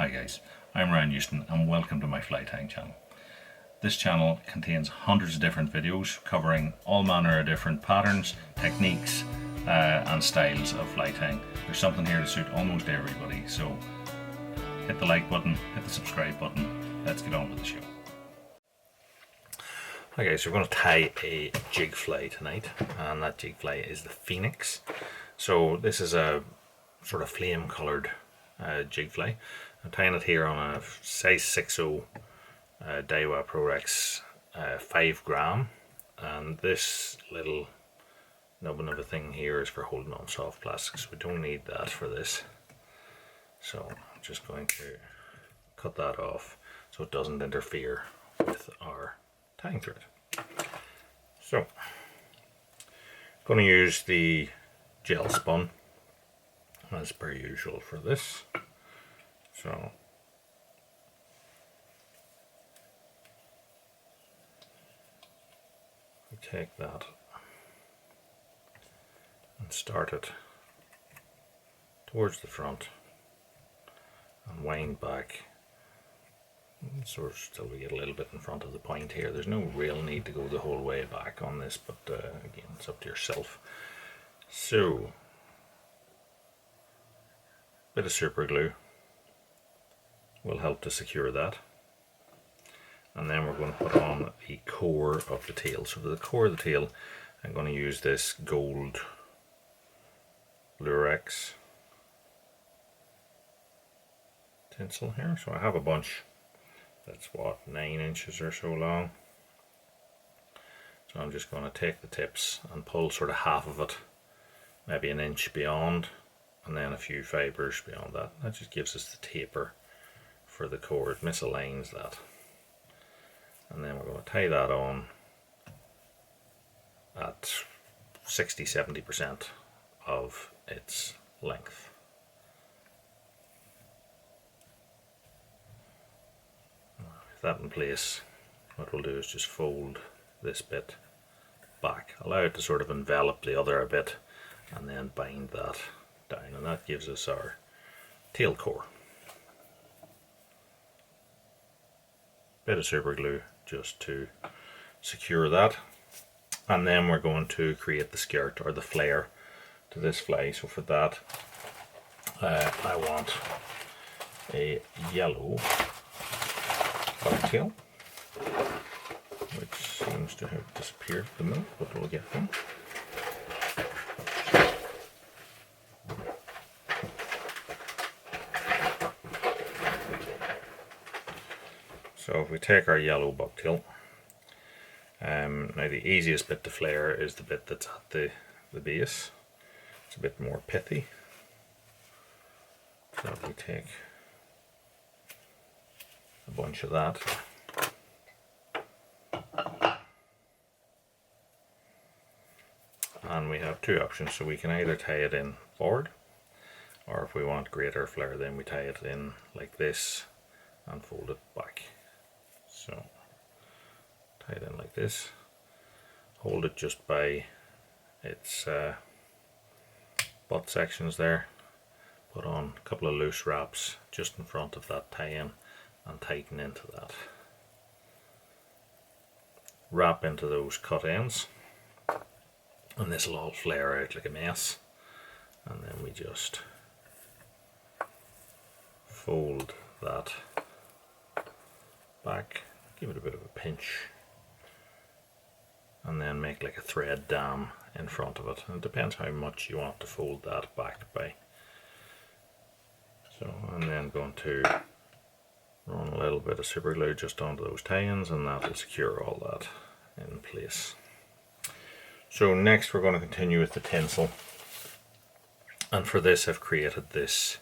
Hi guys, I'm Ryan Houston and welcome to my fly tying channel. This channel contains hundreds of different videos covering all manner of different patterns, techniques and styles of fly tying. There's something here to suit almost everybody, so hit the like button, hit the subscribe button, let's get on with the show. Hi guys, so we're going to tie a jig fly tonight, and that jig fly is the Phoenix. So this is a sort of flame coloured jig fly. I'm tying it here on a size 6.0 Daiwa ProRex 5 gram, and this little nubbin of a thing here is for holding on soft plastics. We don't need that for this, so I'm just going to cut that off so it doesn't interfere with our tying thread. So I'm going to use the gel spun as per usual for this. So we take that and start it towards the front and wind back, sort of till we get a little bit in front of the point here. There's no real need to go the whole way back on this, but again, it's up to yourself. So a bit of super glue will help to secure that, and then we're going to put on the core of the tail. So for the core of the tail, I'm going to use this gold Lurex tinsel here. So I have a bunch that's what, 9 inches or so long. So I'm just going to take the tips and pull sort of half of it, maybe an inch beyond, and then a few fibers beyond that. That just gives us the taper for the core. It misaligns that, and then we're going to tie that on at 60-70% of its length. With that in place, what we'll do is just fold this bit back, allow it to sort of envelop the other a bit, and then bind that down, and that gives us our tail core. Bit of super glue just to secure that, and then we're going to create the skirt or the flare to this fly. So for that I want a yellow bucktail, which seems to have disappeared at the minute, but we'll get them. So if we take our yellow bucktail, now the easiest bit to flare is the bit that's at the base. It's a bit more pithy. So if we take a bunch of that, and we have two options. So we can either tie it in forward, or if we want greater flare, then we tie it in like this and fold it back. So tie it in like this, hold it just by its butt sections there, put on a couple of loose wraps just in front of that tie-in and tighten into that. Wrap into those cut ends, and this will all flare out like a mess, and then we just fold that back, give it a bit of a pinch, and then make like a thread dam in front of it. And it depends how much you want to fold that back by. So I'm then going to run a little bit of super glue just onto those tie-ins, and that will secure all that in place. So next we're going to continue with the tinsel, and for this I've created this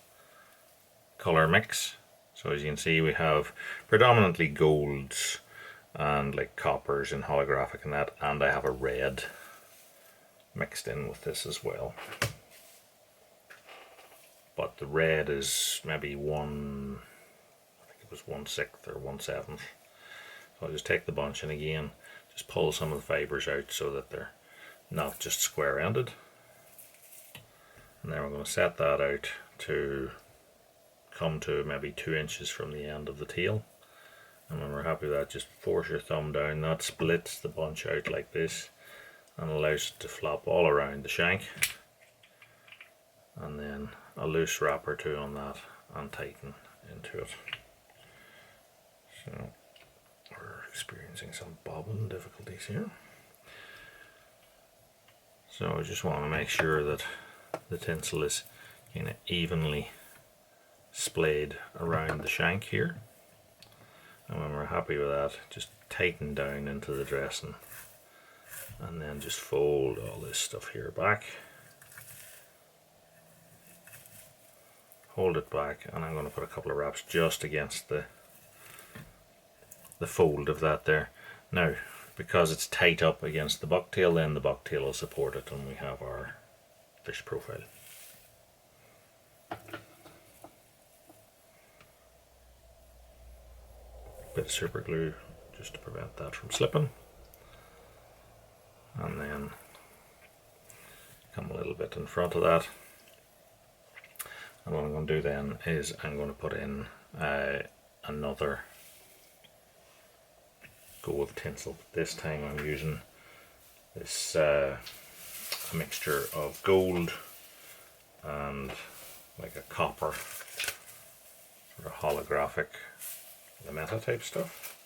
colour mix. So as you can see, we have predominantly golds and like coppers and holographic and that, and I have a red mixed in with this as well. But the red is maybe I think it was 1/6 or 1/7. So I'll just take the bunch and again just pull some of the fibers out so that they're not just square ended. And then we're going to set that out to come to maybe 2 inches from the end of the tail. And when we're happy with that, just force your thumb down. That splits the bunch out like this and allows it to flop all around the shank. And then a loose wrap or two on that and tighten into it. So we're experiencing some bobbin difficulties here. So I just want to make sure that the tinsel is kind of evenly splayed around the shank here. And when we're happy with that, just tighten down into the dressing and then just fold all this stuff here back. Hold it back, and I'm going to put a couple of wraps just against the fold of that there. Now, because it's tight up against the bucktail, then the bucktail will support it and we have our fish profile. Bit of super glue just to prevent that from slipping, and then come a little bit in front of that. And what I'm going to do then is I'm going to put in another go of tinsel. This time I'm using this a mixture of gold and like a copper, sort of holographic lametta type stuff.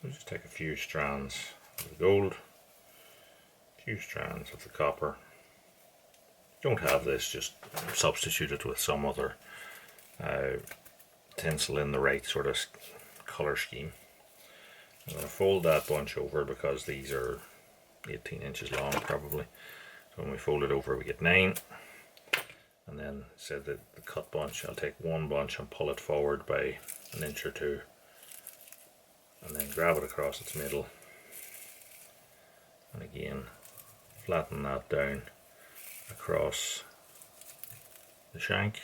So just take a few strands of the gold, a few strands of the copper. Don't have this, just substitute it with some other tinsel in the right sort of colour scheme. I'm going to fold that bunch over because these are 18 inches long probably. So when we fold it over we get 9. And then say the cut bunch, I'll take one bunch and pull it forward by an inch or two and then grab it across its middle. And again flatten that down across the shank,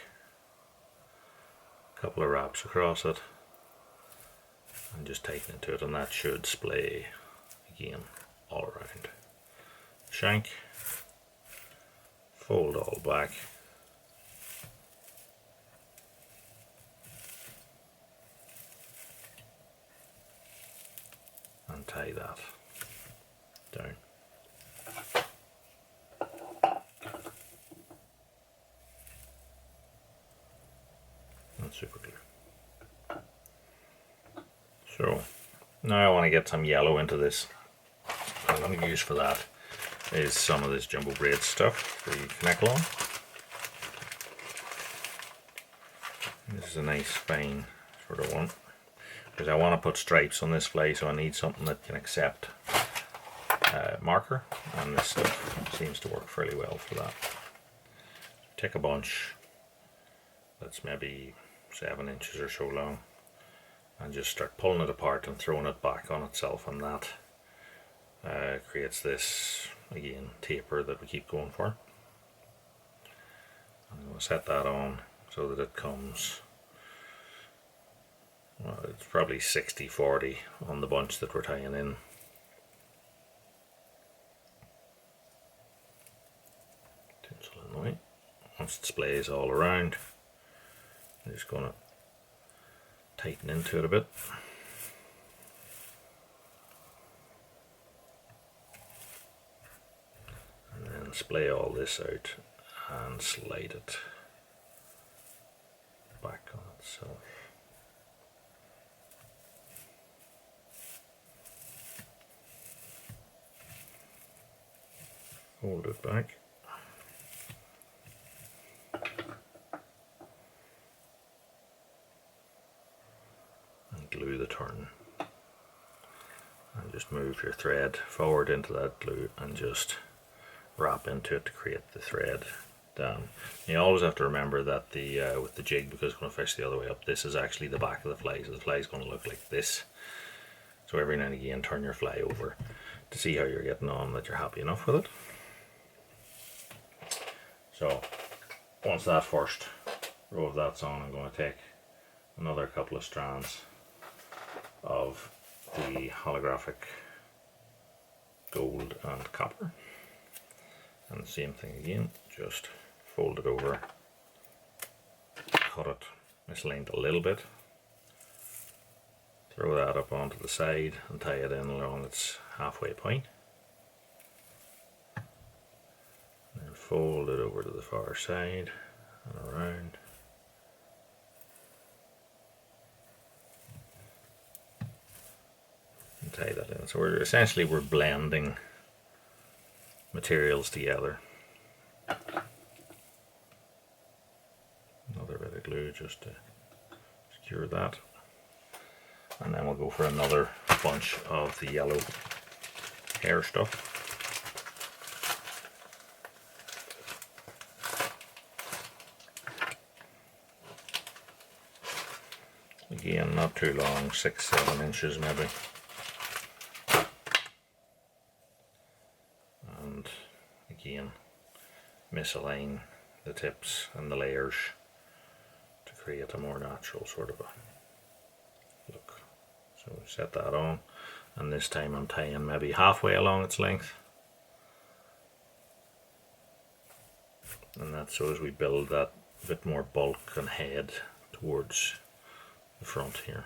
a couple of wraps across it and just tighten into it, and that should splay again all around the shank. Fold all back and tie that down. Super glue. So now I want to get some yellow into this. What I'm going to use for that is some of this jumbo braid stuff, the Connect-On. This is a nice fine sort of one, because I want to put stripes on this fly, so I need something that can accept marker, and this stuff seems to work fairly well for that. Take a bunch that's maybe 7 inches or so long and just start pulling it apart and throwing it back on itself, and that creates this again taper that we keep going for. I'm going to set that on so that it comes, well, it's probably 60-40 on the bunch that we're tying in. Tinsel in the way. Once it splays all around, I'm just going to tighten into it a bit. And then splay all this out and slide it back on itself. Hold it back. Glue the turn, and just move your thread forward into that glue and just wrap into it to create the thread down. You always have to remember that the with the jig, because it's going to fish the other way up, this is actually the back of the fly, so the fly is going to look like this. So every now and again turn your fly over to see how you're getting on, that you're happy enough with it. So once that first row of that's on, I'm going to take another couple of strands of the holographic gold and copper, and the same thing again, just fold it over, cut it misaligned a little bit. Throw that up onto the side and tie it in along its halfway point. And fold it over to the far side and around. And tie that in. So we're blending materials together. Another bit of glue just to secure that. And then we'll go for another bunch of the yellow hair stuff. Again, not too long, 6-7 inches maybe. And again, misalign the tips and the layers to create a more natural sort of a look. So set that on, and this time I'm tying maybe halfway along its length. And that's so as we build that bit more bulk and head towards the front here.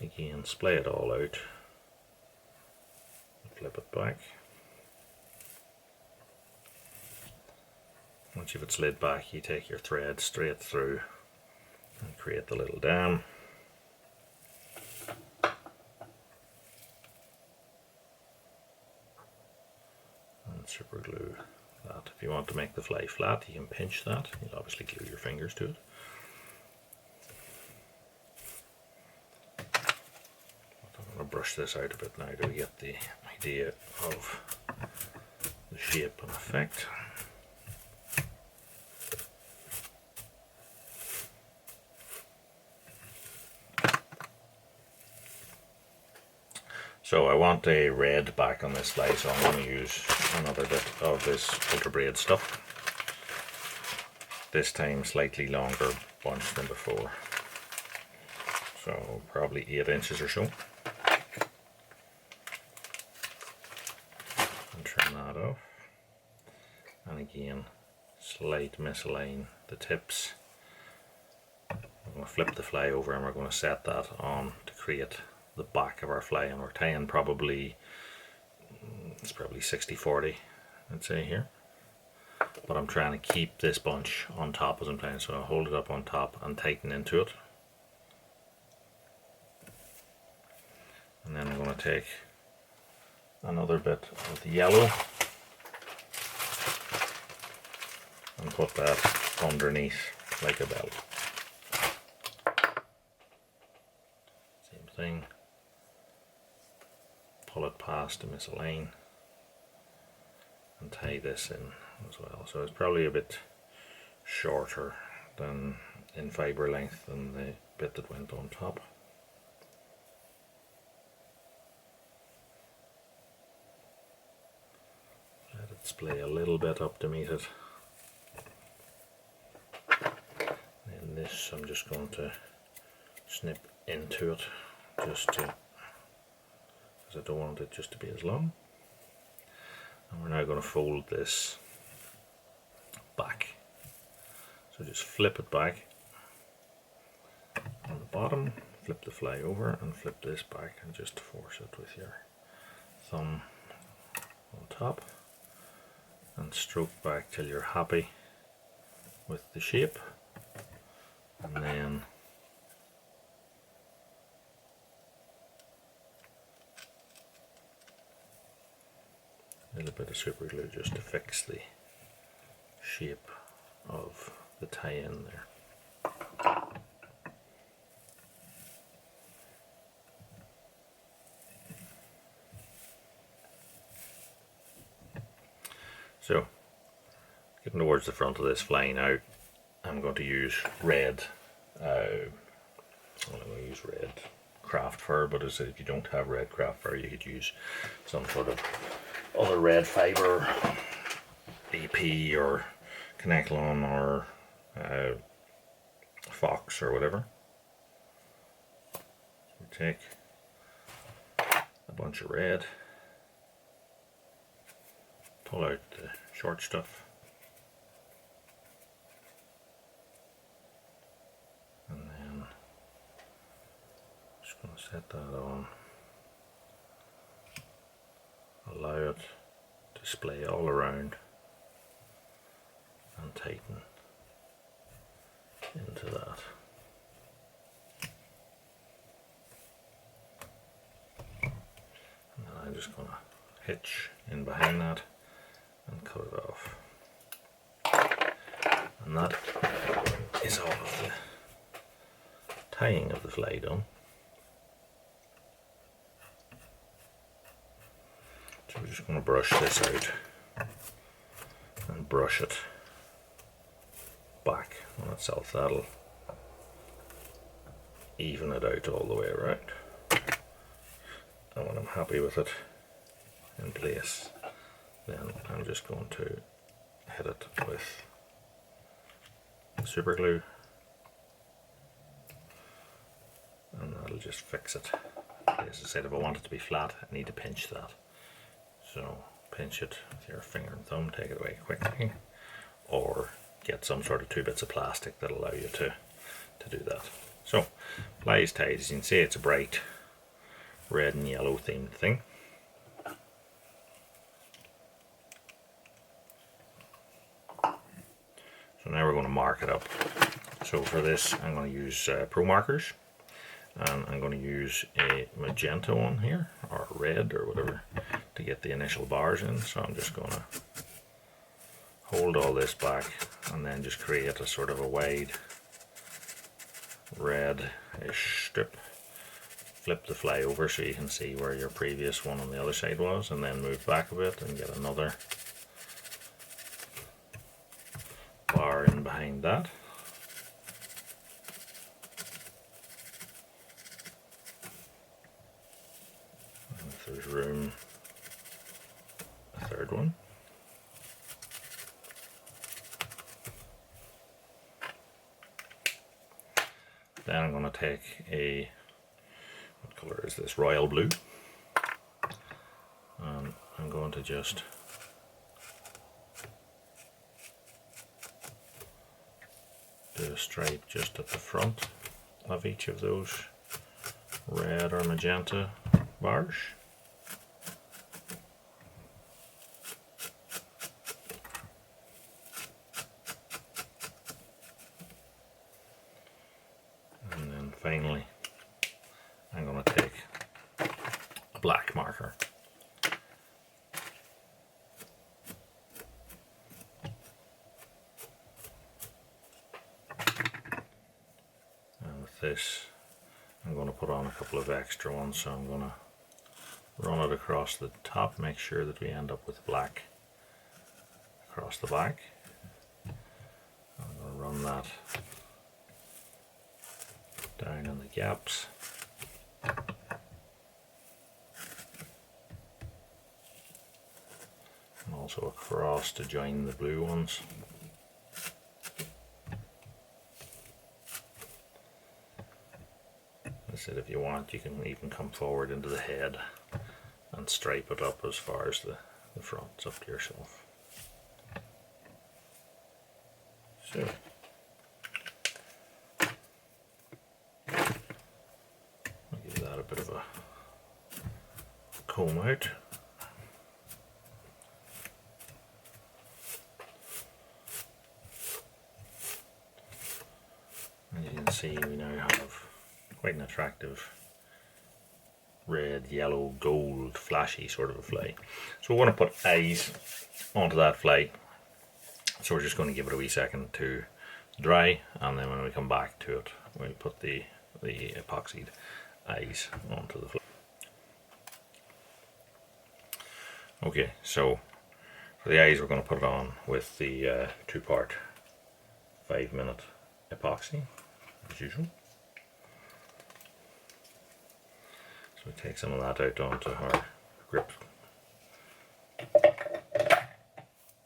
Again, splay it all out, flip it back. Once you've it slid back, you take your thread straight through and create the little dam. And super glue that. If you want to make the fly flat, you can pinch that. You'll obviously glue your fingers to it. I'm going to brush this out a bit now to get the idea of the shape and effect. So I want a red back on this fly, so I'm going to use another bit of this ultra braid stuff. This time slightly longer bunch than before. So probably 8 inches or so. And trim that off. And again, slight misalign the tips. I'm going to flip the fly over and we're going to set that on to create the back of our fly, and we're tying probably, it's probably 60-40 I'd say here, but I'm trying to keep this bunch on top as I'm tying, so I'll hold it up on top and tighten into it, and then I'm going to take another bit of the yellow and put that underneath like a belt. Same thing. Pull it past the misalign and tie this in as well. So it's probably a bit shorter than in fibre length than the bit that went on top. Let it splay a little bit up to meet it. And this I'm just going to snip into it just to, I don't want it just to be as long. And we're now going to fold this back. So just flip it back on the bottom, flip the fly over and flip this back and just force it with your thumb on top and stroke back till you're happy with the shape, and then a little bit of super glue just to fix the shape of the tie-in there. So, getting towards the front of this fly now, I'm going to use red, I'm going to use red craft fur, but as if you don't have red craft fur, you could use some sort of other red fibre, EP or Connectlon or Fox or whatever. So take a bunch of red, pull out the short stuff, I'll set that on, allow it to splay all around and tighten into that. And then I'm just going to hitch in behind that and cut it off. And that is all of the tying of the fly done. So we're just going to brush this out and brush it back on itself. That'll even it out all the way around. And when I'm happy with it in place, then I'm just going to hit it with super glue, and that'll just fix it. As I said, if I want it to be flat, I need to pinch that. So pinch it with your finger and thumb, take it away quickly, or get some sort of 2 bits of plastic that allow you to do that. So fly is tied. As you can see, it's a bright red and yellow themed thing. So now we're going to mark it up. So for this I'm going to use Pro markers, and I'm going to use a magenta one here, or red or whatever, to get the initial bars in. So I'm just going to hold all this back and then just create a sort of a wide red-ish strip. Flip the fly over so you can see where your previous one on the other side was, and then move back a bit and get another bar in behind that. And if there's room, a third one. Then I'm going to take a, what colour is this? Royal blue. And I'm going to just do a stripe just at the front of each of those red or magenta bars. And then finally I'm going to take a black marker. This I'm going to put on a couple of extra ones, so I'm going to run it across the top, make sure that we end up with black across the back. I'm going to run that down in the gaps, and also across to join the blue ones. I said, if you want, you can even come forward into the head and stripe it up as far as the front. It's up to yourself. So I'll give that a bit of a comb out. And you can see we now have quite an attractive red, yellow, gold, flashy sort of a fly. So we want to put eyes onto that fly. So we're just going to give it a wee second to dry, and then when we come back to it, we'll put the epoxied eyes onto the fly. Okay, so for the eyes we're going to put it on with the 2-part 5-minute epoxy, as usual. So we take some of that out onto our grip,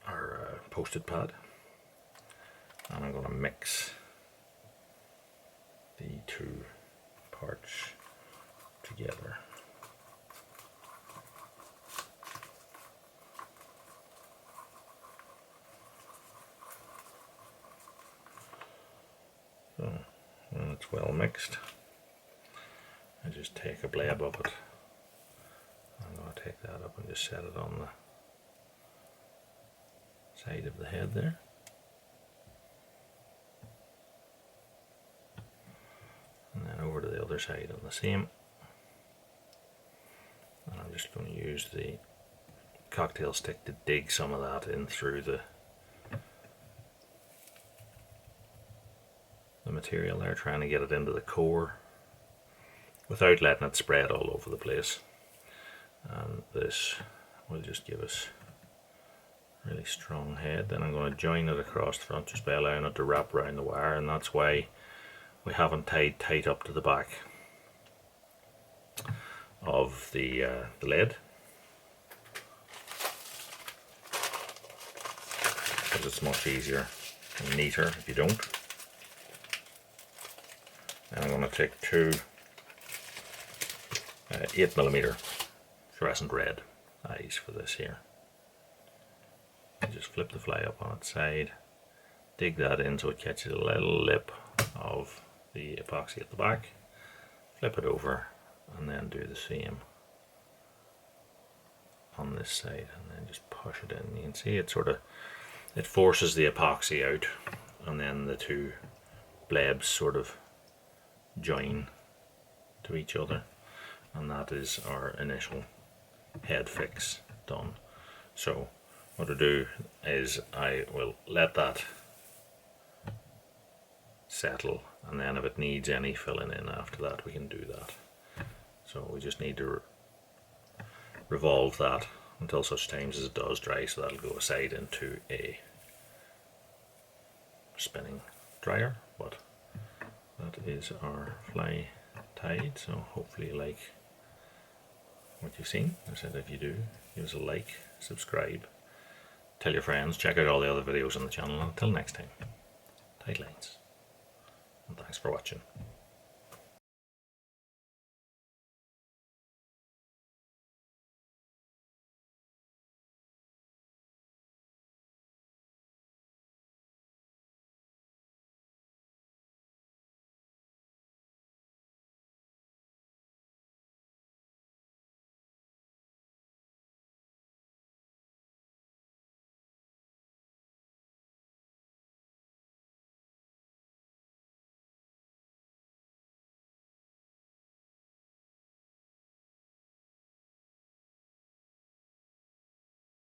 our post-it pad, and I'm going to mix the 2 parts together. So when it's well mixed, I just take a blade of it. I'm going to take that up and just set it on the side of the head there. And then over to the other side on the same. And I'm just going to use the cocktail stick to dig some of that in through the material there, trying to get it into the core without letting it spread all over the place. And this will just give us a really strong head. Then I'm going to join it across the front just by allowing it to wrap around the wire, and that's why we haven't tied tight up to the back of the lid, because it's much easier and neater if you don't. And I'm going to take two 8mm fluorescent red eyes for this here. And just flip the fly up on its side, dig that in so it catches a little lip of the epoxy at the back, flip it over, and then do the same on this side, and then just push it in. You can see it it forces the epoxy out, and then the two blebs sort of join to each other, and that is our initial head fix done. So what I do is I will let that settle, and then if it needs any filling in after that, we can do that. So we just need to revolve that until such times as it does dry, so that'll go aside into a spinning dryer. But that is our fly tied, so hopefully you like what you've seen. I said, if you do, give us a like, subscribe, tell your friends, check out all the other videos on the channel, and until next time, tight lines, and thanks for watching.